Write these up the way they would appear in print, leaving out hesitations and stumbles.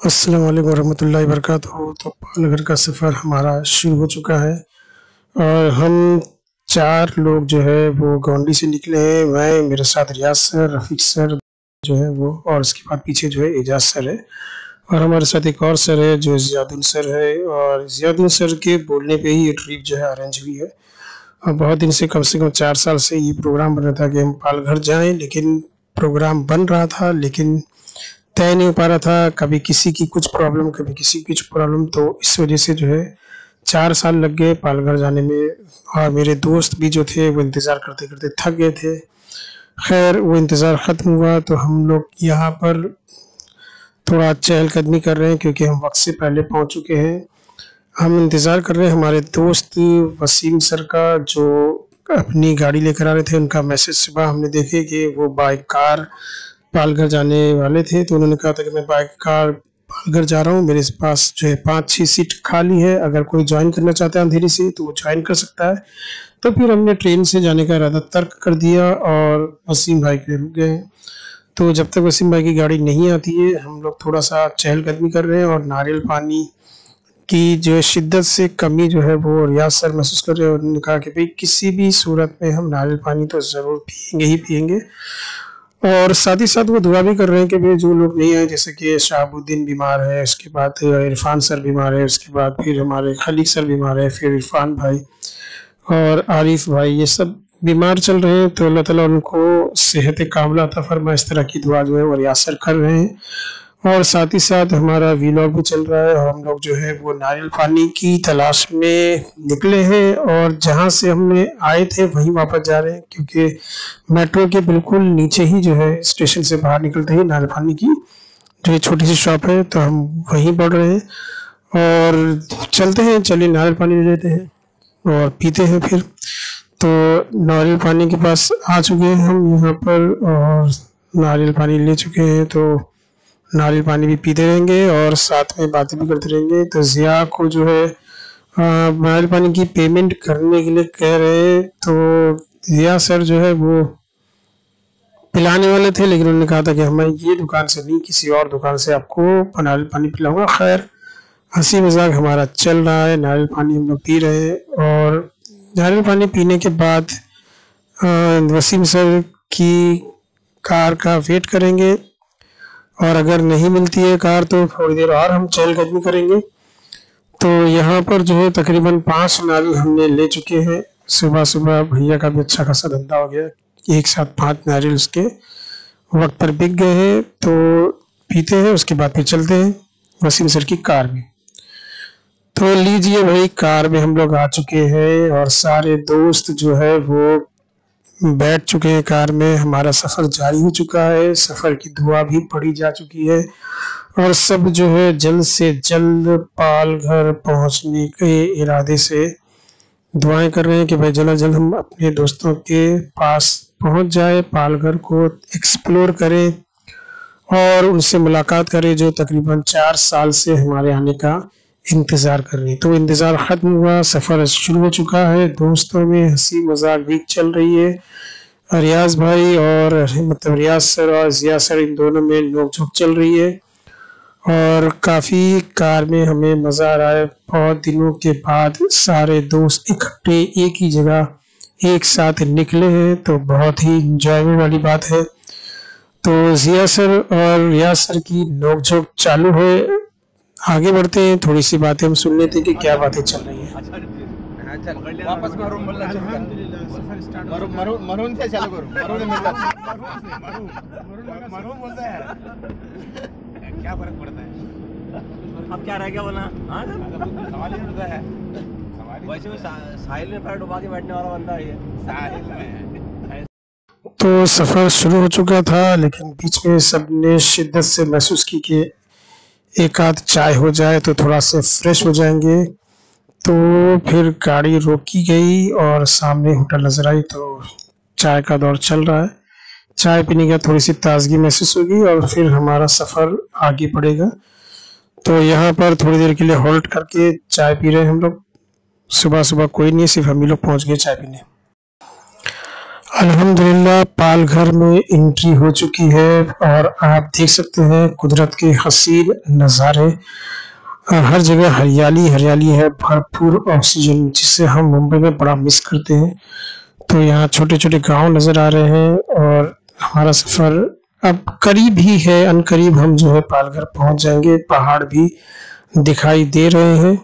अस्सलाम वालेकुम वरहमतुल्लाहि वबरकातुहू। तो पालघर का सफ़र हमारा शुरू हो चुका है और हम 4 लोग जो है वो गोंडी से निकले हैं। मैं, मेरे साथ रियाज सर, रफ़ीक सर जो है वो, और उसके बाद पीछे जो है एजाज सर है, और हमारे साथ एक और सर है जो ज़ियादुल सर है। और ज़ियादुल सर के बोलने पे ही ये ट्रिप जो है अरेंज हुई है। और बहुत दिन से कम 4 साल से ये प्रोग्राम बन रहा था कि हम पालघर जाएँ, लेकिन प्रोग्राम बन रहा था लेकिन तय नहीं हो पा रहा था। कभी किसी की कुछ प्रॉब्लम, कभी किसी की कुछ प्रॉब्लम, तो इस वजह से जो है 4 साल लग गए पालघर जाने में। और मेरे दोस्त भी जो थे वो इंतज़ार करते-करते थक गए थे। खैर वो इंतज़ार ख़त्म हुआ तो हम लोग यहाँ पर थोड़ा चहलकदमी कर रहे हैं क्योंकि हम वक़्त से पहले पहुँच चुके हैं। हम इंतज़ार कर रहे हैं हमारे दोस्त वसीम सर का, जो अपनी गाड़ी लेकर आ रहे थे। उनका मैसेज सुबह हमने देखे कि वो बाय कार पालघर जाने वाले थे, तो उन्होंने कहा था कि मैं बाय कार पालघर जा रहा हूँ, मेरे पास जो है 5-6 सीट खाली है, अगर कोई ज्वाइन करना चाहता है अंधेरी से तो वो ज्वाइन कर सकता है। तो फिर हमने ट्रेन से जाने का इरादा तर्क कर दिया और वसीम भाई के रुक गए। तो जब तक वसीम भाई की गाड़ी नहीं आती है हम लोग थोड़ा सा चहलकदमी कर रहे हैं। और नारियल पानी की जो है शिद्दत से कमी जो है वो रियाज सर महसूस कर रहे हैं। उन्होंने कहा कि भाई किसी भी सूरत में हम नारियल पानी तो ज़रूर पिएंगे ही पिएंगे। और साथ ही साथ वो दुआ भी कर रहे हैं कि भाई जो लोग नहीं आए, जैसे कि शहाबुद्दीन बीमार है, उसके बाद इरफान सर बीमार है, उसके बाद फिर हमारे खलीक सर बीमार है, फिर इरफान भाई और आरिफ भाई, ये सब बीमार चल रहे हैं। तो अल्लाह ताला उनको सेहत कामिला अता फरमाए, इस तरह की दुआ जो है वो रियाज सर कर रहे हैं। और साथ ही साथ हमारा वीलॉग भी चल रहा है और हम लोग जो है वो नारियल पानी की तलाश में निकले हैं और जहाँ से हमने आए थे वहीं वापस जा रहे हैं, क्योंकि मेट्रो के बिल्कुल नीचे ही जो है स्टेशन से बाहर निकलते ही नारियल पानी की जो एक छोटी सी शॉप है, तो हम वहीं बढ़ रहे हैं और चलते हैं। चलिए नारियल पानी ले लेते हैं और पीते हैं फिर। तो नारियल पानी के पास आ चुके हैं हम यहाँ पर और नारियल पानी ले चुके हैं, तो नारियल पानी भी पीते रहेंगे और साथ में बातें भी करते रहेंगे। तो ज़िया को जो है नारियल पानी की पेमेंट करने के लिए कह रहे हैं, तो ज़िया सर जो है वो पिलाने वाले थे, लेकिन उन्होंने कहा था कि हमें ये दुकान से नहीं किसी और दुकान से आपको नारियल पानी पिलाऊंगा। खैर हंसी मजाक हमारा चल रहा है, नारियल पानी हम लोग पी रहे हैं। और नारियल पानी पीने के बाद वसीम सर की कार का वेट करेंगे और अगर नहीं मिलती है कार तो थोड़ी देर और हम चहलकदमी करेंगे। तो यहाँ पर जो है तकरीबन 5 नारियल हमने ले चुके हैं। सुबह सुबह भैया का भी अच्छा खासा धंधा हो गया, एक साथ 5 नारियल उसके वक्त पर बिक गए हैं। तो पीते हैं, उसके बाद फिर चलते हैं वसीम सर की कार में। तो लीजिए भाई, कार में हम लोग आ चुके हैं और सारे दोस्त जो है वो बैठ चुके हैं कार में। हमारा सफ़र जारी हो चुका है, सफ़र की दुआ भी पड़ी जा चुकी है और सब जो है जल्द से जल्द पालघर पहुंचने के इरादे से दुआएं कर रहे हैं कि भाई जल्द जल्द हम अपने दोस्तों के पास पहुंच जाए, पालघर को एक्सप्लोर करें और उनसे मुलाकात करें जो तकरीबन 4 साल से हमारे आने का इंतज़ार कर रही है। तो इंतज़ार ख़त्म हुआ, सफ़र शुरू हो चुका है, दोस्तों में हंसी मजाक भी चल रही है। रियाज भाई और मतलब रियाज सर और ज़िया सर, इन दोनों में नोक झोंक चल रही है और काफ़ी कार में हमें मज़ा आ रहा है। बहुत दिनों के बाद सारे दोस्त इकट्ठे एक ही जगह एक साथ निकले हैं, तो बहुत ही इंजॉयमेंट वाली बात है। तो ज़िया सर और रियाज सर की नोक झोंक चालू है, आगे बढ़ते हैं, थोड़ी सी बातें हम सुन लेते हैं कि क्या बातें चल रही हैं। वापस मरून बोलना मरून से चालू करो, मरून मिलता मरून बोलता है क्या फर्क पड़ता है। अब क्या रह गया बोला? हाँ सवाल ही उठता है। वैसे भी साहिल में पैर डुबा के बैठने वाला बंदा है ये। साहिल में तो सफ़र शुरू हो चुका था, लेकिन बीच में सबने शिद्दत से महसूस की कि एक आध चाय हो जाए तो थोड़ा से फ्रेश हो जाएंगे। तो फिर गाड़ी रोकी गई और सामने होटल नजर आई, तो चाय का दौर चल रहा है। चाय पीने के बाद थोड़ी सी ताजगी महसूस होगी और फिर हमारा सफ़र आगे बढ़ेगा। तो यहाँ पर थोड़ी देर के लिए होल्ड करके चाय पी रहे हैं हम लोग। सुबह सुबह कोई नहीं, सिर्फ हम ही लोग पहुँच गए चाय पीने। अल्हम्दुलिल्लाह पालघर में एंट्री हो चुकी है और आप देख सकते हैं कुदरत के हसीन नज़ारे। हर जगह हरियाली हरियाली है, भरपूर ऑक्सीजन, जिसे हम मुंबई में बड़ा मिस करते हैं। तो यहाँ छोटे छोटे गांव नज़र आ रहे हैं और हमारा सफ़र अब करीब ही है, अनकरीब हम जो है पालघर पहुंच जाएंगे। पहाड़ भी दिखाई दे रहे हैं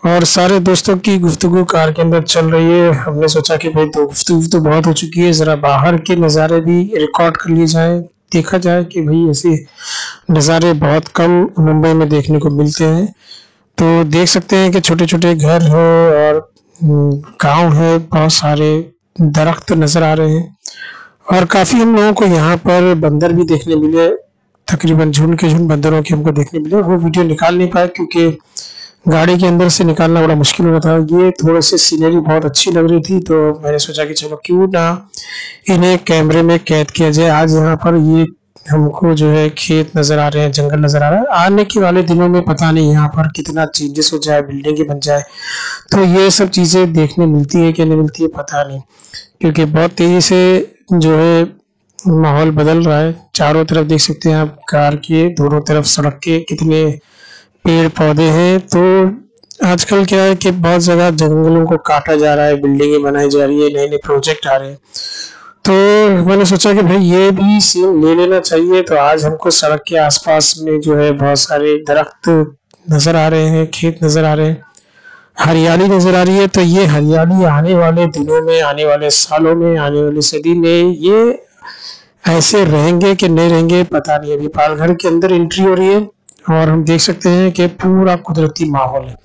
और सारे दोस्तों की गुफ्तगू कार के अंदर चल रही है। हमने सोचा कि भाई तो गुफ्तगू तो बहुत हो चुकी है, ज़रा बाहर के नज़ारे भी रिकॉर्ड कर लिए जाए, देखा जाए कि भाई ऐसे नज़ारे बहुत कम मुंबई में देखने को मिलते हैं। तो देख सकते हैं कि छोटे छोटे घर हैं और गांव है, बहुत सारे दरख्त नज़र आ रहे हैं और काफ़ी हम लोगों को यहाँ पर बंदर भी देखने मिले। तकरीबन झुंड के झुंड बंदरों के हमको देखने मिले। वो वीडियो निकाल नहीं पाए क्योंकि गाड़ी के अंदर से निकालना बड़ा मुश्किल हो रहा था। ये थोड़े से सीनरी बहुत अच्छी लग रही थी तो मैंने सोचा कि चलो क्यों ना इन्हें कैमरे में कैद किया जाए। आज यहाँ पर ये हमको जो है खेत नज़र आ रहे हैं, जंगल नज़र आ रहा है। आने के वाले दिनों में पता नहीं यहाँ पर कितना चेंजेस हो जाए, बिल्डिंगें बन जाए, तो ये सब चीज़ें देखने मिलती है कि नहीं मिलती है पता नहीं, क्योंकि बहुत तेज़ी से जो है माहौल बदल रहा है। चारों तरफ देख सकते हैं आप, कार के दोनों तरफ सड़क के कितने पेड़ पौधे हैं। तो आजकल क्या है कि बहुत जगह जंगलों को काटा जा रहा है, बिल्डिंगें बनाई जा रही है, नए नए प्रोजेक्ट आ रहे हैं। तो मैंने सोचा कि भाई ये भी सीन ले लेना चाहिए। तो आज हमको सड़क के आसपास में जो है बहुत सारे दरख्त नजर आ रहे हैं, खेत नजर आ रहे हैं, हरियाली नजर आ रही है। तो ये हरियाली आने वाले दिनों में, आने वाले सालों में, आने वाली सदी में ये ऐसे रहेंगे कि नहीं रहेंगे पता नहीं। अभी पालघर के अंदर एंट्री हो रही है और हम देख सकते हैं कि पूरा कुदरती माहौल है,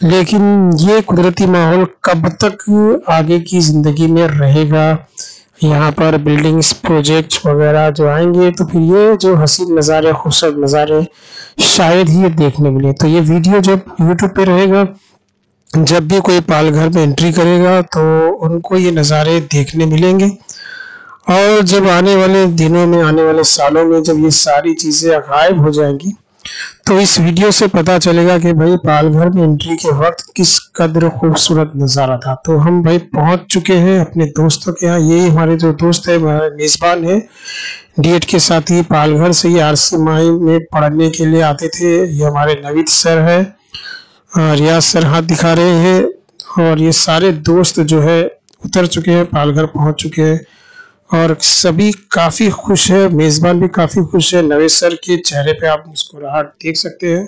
लेकिन ये कुदरती माहौल कब तक आगे की जिंदगी में रहेगा। यहाँ पर बिल्डिंग्स, प्रोजेक्ट्स वगैरह जो आएंगे तो फिर ये जो हसीन नज़ारे, खूबसूरत नज़ारे शायद ही ये देखने मिले। तो ये वीडियो जब यूट्यूब पे रहेगा, जब भी कोई पालघर में एंट्री करेगा तो उनको ये नज़ारे देखने मिलेंगे। और जब आने वाले दिनों में, आने वाले सालों में जब ये सारी चीज़ें गायब हो जाएंगी तो इस वीडियो से पता चलेगा कि भाई पालघर में एंट्री के वक्त किस कदर खूबसूरत नज़ारा था। तो हम भाई पहुंच चुके हैं अपने दोस्तों के यहाँ। ये हमारे जो दोस्त है, हमारे मेज़बान है, डीएड के साथी, पालघर से ये आरसी माई में पढ़ने के लिए आते थे। ये हमारे नवीद सर है, रियाज सर हाथ दिखा रहे हैं और ये सारे दोस्त जो है उतर चुके हैं, पालघर पहुंच चुके हैं और सभी काफ़ी खुश है। मेज़बान भी काफ़ी खुश है। नवीद सर के चेहरे पे आप मुस्कुराहट देख सकते हैं।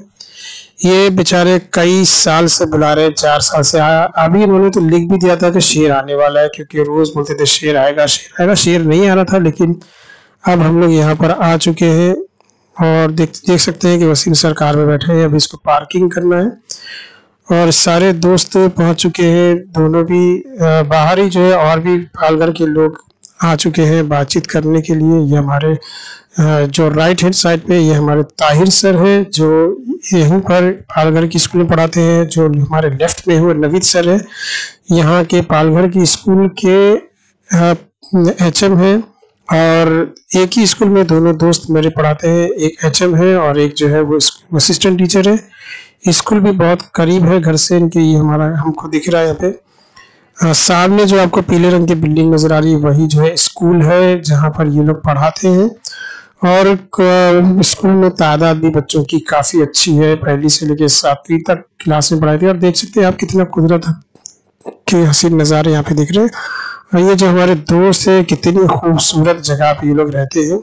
ये बेचारे कई साल से बुला रहे, 4 साल से आया। अभी इन्होंने तो लिख भी दिया था कि शेर आने वाला है, क्योंकि रोज़ बोलते थे शेर आएगा शेर आएगा। शेर नहीं आ रहा था, लेकिन अब हम लोग यहाँ पर आ चुके हैं और देख सकते हैं कि वसीम सर कार में बैठे हैं। अभी इसको पार्किंग करना है और सारे दोस्त पहुँच चुके हैं। दोनों भी बाहर ही जो है और भी पालघर के लोग आ चुके हैं बातचीत करने के लिए। ये हमारे जो राइट हैंड साइड पे ये हमारे ताहिर सर है, जो यहीं पर पालघर की स्कूल में पढ़ाते हैं। जो हमारे लेफ्ट में हुए नवीद सर है, यहाँ के पालघर की स्कूल के एचएम है और एक ही स्कूल में दोनों दोस्त मेरे पढ़ाते हैं। एक एचएम है और एक जो है वो असिस्टेंट टीचर है। स्कूल भी बहुत करीब है घर से इनके, ये हमारा हमको दिख रहा है यहाँ पे। सामने जो आपको पीले रंग की बिल्डिंग नजर आ रही है वही जो है स्कूल है जहाँ पर ये लोग पढ़ाते हैं। और स्कूल में तादाद भी बच्चों की काफ़ी अच्छी है, 1ली से लेकर 7वीं तक क्लास में पढ़ाते हैं। और देख सकते हैं आप कितना कुदरत के हसीन नज़ारे यहाँ पे दिख रहे हैं। और ये जो हमारे दोस्त है, कितनी खूबसूरत जगह पे ये लोग रहते हैं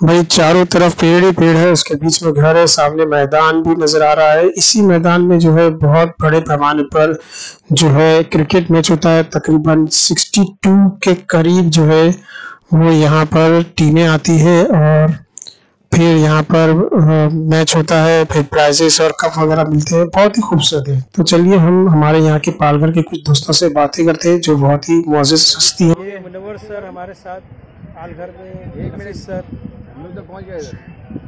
भाई। चारों तरफ पेड़ ही पेड़ है, उसके बीच में घर है, सामने मैदान भी नजर आ रहा है। इसी मैदान में जो है बहुत बड़े पैमाने पर जो है क्रिकेट मैच होता है। तकरीबन 62 के करीब जो है वो यहाँ पर टीमें आती है और फिर यहाँ पर मैच होता है, फिर प्राइजेस और कप वगैरह मिलते हैं। बहुत ही खूबसूरत है। तो चलिए हम हमारे यहाँ के पालघर के कुछ दोस्तों से बातें करते हैं जो बहुत ही मुअज़्ज़ज़ हस्ती है। ये मुनव्वर सर हमारे साथ पालघर में, हफीज सर, हम लोग तो पहुंच गए इधर।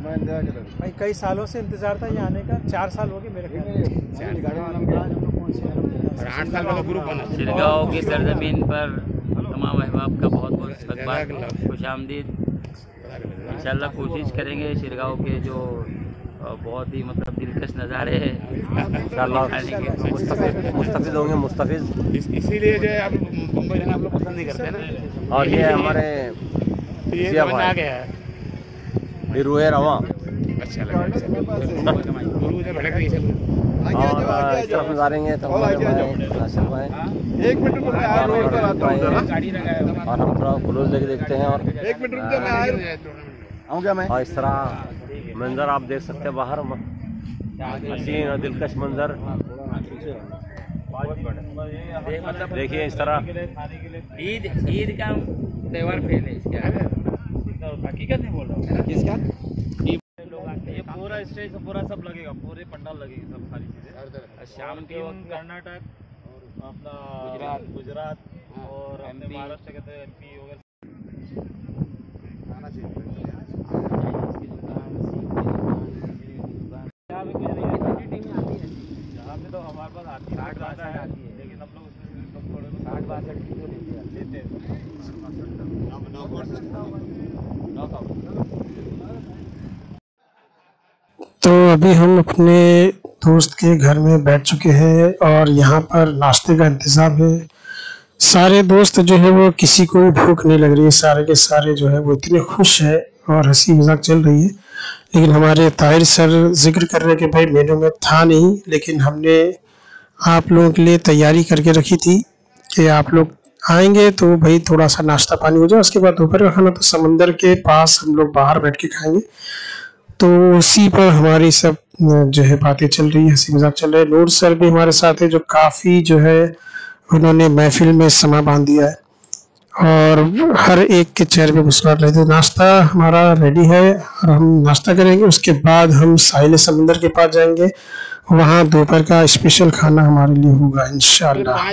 मैं इंतजार कर रहा था। भाई कई सालों से इंतजार था यहाँ आने का, 4 साल हो गए मेरे ख्याल में। और 8 साल वाला ग्रुप बना। शिरगांव की सरजमीन पर तमाम अहबाब का बहुत बहुत इस्तकबाल, खुशामदीद। इंशाल्लाह कोशिश करेंगे शिरगांव के जो बहुत ही मतलब दिलकश नज़ारे हैं इंशाल्लाह मुस्तफ़िज़ होंगे, मुस्तफ़िज़। इसीलिए जो है अब तुमको रहना आप लोग पसंद नहीं करते ना। और ये हमारे ये सिया समझ में आ भाई। गया है। ये रूहे रवा अच्छा लगा। गुरु से भटक रही है। और इस तरफ नजारेंगे तो हमारे भाई आसिफ भाई एक मिनट रुक जा, और रोड पर आता हूँ जरा। गाड़ी लगा और हम थोड़ा क्लोज लेके देखते हैं। और एक मिनट रुक जा, मैं आया आऊँ क्या मैं? और इस तरह मंजर आप देख सकते हैं बाहर हसीन और दिलकश मंजर। देखिए इस तरह ईद का त्यौहार फेल है इसका। हकीकत नहीं बोल रहा हूँ। किसका? ये पूरा स्टेज पूरा सब लगेगा, पूरे पंडाल लगेगी सब सारी चीजें। शाम के वक्त कर्नाटक अपना गुजरात और अपने महाराष्ट्र के तो MP वगैरह। यहाँ पे तो हमारे पास आती है, लेकिन हम लोग उसमें थोड़े 60-62 वीडियो लेते हैं। तो अभी हम अपने दोस्त के घर में बैठ चुके हैं और यहाँ पर नाश्ते का इंतज़ाम है। सारे दोस्त जो है वो किसी को भी भूख नहीं लग रही है, सारे के सारे जो है वो इतने खुश है और हंसी मजाक चल रही है। लेकिन हमारे ताहिर सर जिक्र कर रहे हैं कि भाई मेनू में था नहीं, लेकिन हमने आप लोगों के लिए तैयारी करके रखी थी कि आप लोग आएंगे तो भाई थोड़ा सा नाश्ता पानी हो जाए, उसके बाद दोपहर का खाना तो समंदर के पास हम लोग बाहर बैठ के खाएंगे। तो उसी पर हमारी सब जो है बातें चल रही है, हंसी मजाक चल रहा है। नूर सर भी हमारे साथ है जो काफ़ी जो है उन्होंने महफिल में समा बांध दिया है और हर एक के चेहरे पे मुस्कुराहट रहती है। नाश्ता हमारा रेडी है और हम नाश्ता करेंगे, उसके बाद हम साहिल समंदर के पास जाएंगे, वहाँ दोपहर का स्पेशल खाना हमारे लिए होगा इंशाल्लाह।